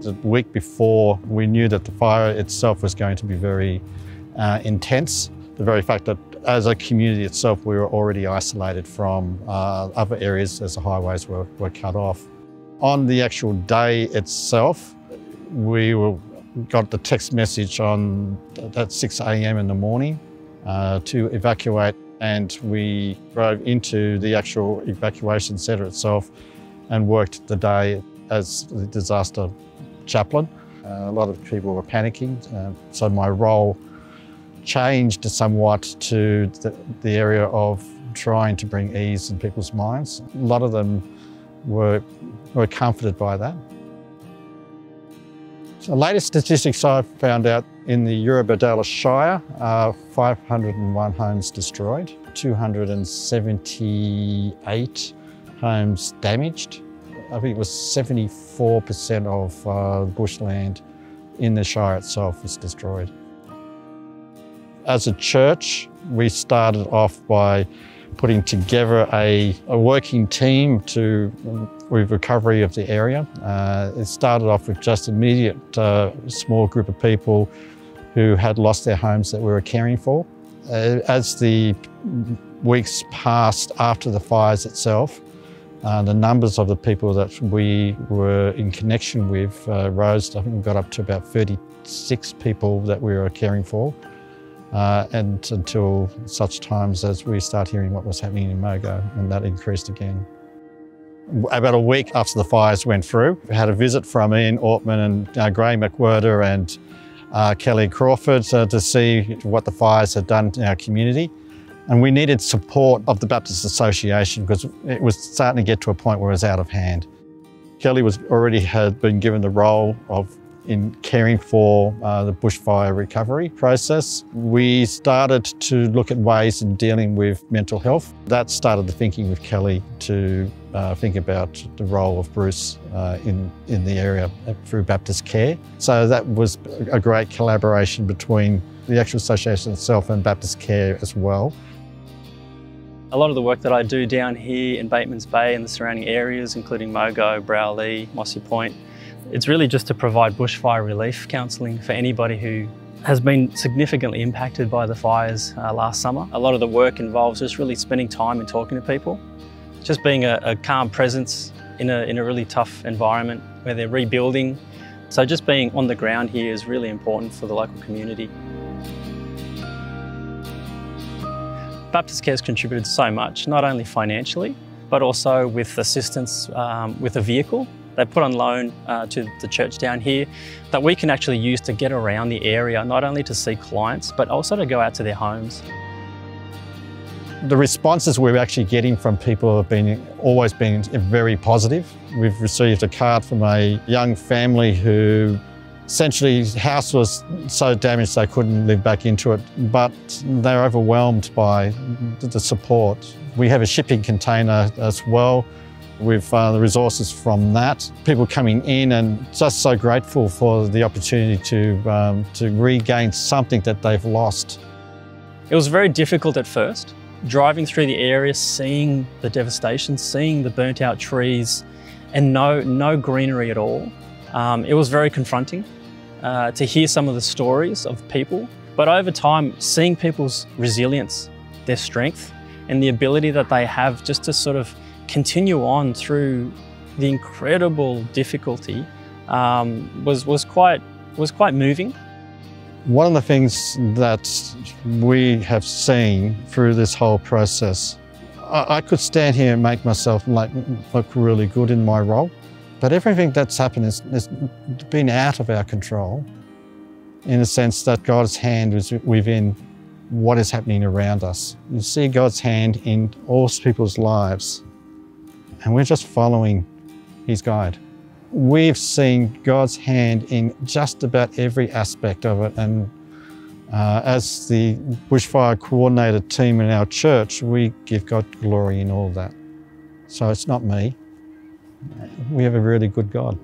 The week before, we knew that the fire itself was going to be very intense. The very fact that as a community itself, we were already isolated from other areas as the highways were cut off. On the actual day itself, we got the text message at 6 a.m. in the morning to evacuate, and we drove into the actual evacuation centre itself and worked the day as the disaster chaplain. A lot of people were panicking, so my role changed somewhat to the area of trying to bring ease in people's minds. A lot of them were comforted by that. So the latest statistics I found out in the Eurobodalla Shire are 501 homes destroyed, 278 homes damaged. I think it was 74% of bushland in the Shire itself was destroyed. As a church, we started off by putting together a working team with recovery of the area. It started off with just immediate small group of people who had lost their homes that we were caring for. As the weeks passed after the fires itself, the numbers of the people that we were in connection with rose. I think we got up to about 36 people that we were caring for. And until such times as we start hearing what was happening in Mogo, and that increased again. About a week after the fires went through, we had a visit from Ian Ortman and Graham McWhirter and Kelly Crawford to see what the fires had done in our community. And we needed support of the Baptist Association because it was starting to get to a point where it was out of hand. Kelly had been given the role in caring for the bushfire recovery process. We started to look at ways in dealing with mental health. That started the thinking with Kelly to think about the role of Bruce in the area through BaptistCare. So that was a great collaboration between the actual association itself and BaptistCare as well. A lot of the work that I do down here in Batemans Bay and the surrounding areas, including Mogo, Browley, Mossy Point, it's really just to provide bushfire relief counselling for anybody who has been significantly impacted by the fires last summer. A lot of the work involves just really spending time and talking to people, just being a calm presence in a really tough environment where they're rebuilding. So just being on the ground here is really important for the local community. BaptistCare has contributed so much, not only financially, but also with assistance with a vehicle. They put on loan to the church down here that we can actually use to get around the area, not only to see clients, but also to go out to their homes. The responses we're actually getting from people have always been very positive. We've received a card from a young family who essentially his house was so damaged they couldn't live back into it, but they're overwhelmed by the support. We have a shipping container as well with the resources from that. People coming in and just so grateful for the opportunity to regain something that they've lost. It was very difficult at first, driving through the area, seeing the devastation, seeing the burnt out trees and no greenery at all. It was very confronting to hear some of the stories of people, but over time, seeing people's resilience, their strength, and the ability that they have just to sort of continue on through the incredible difficulty was quite moving. One of the things that we have seen through this whole process, I could stand here and make myself look really good in my role, but everything that's happened has been out of our control in the sense that God's hand is within what is happening around us. You see God's hand in all people's lives, and we're just following His guide. We've seen God's hand in just about every aspect of it, and as the bushfire coordinator team in our church, we give God glory in all that. So it's not me. We have a really good God.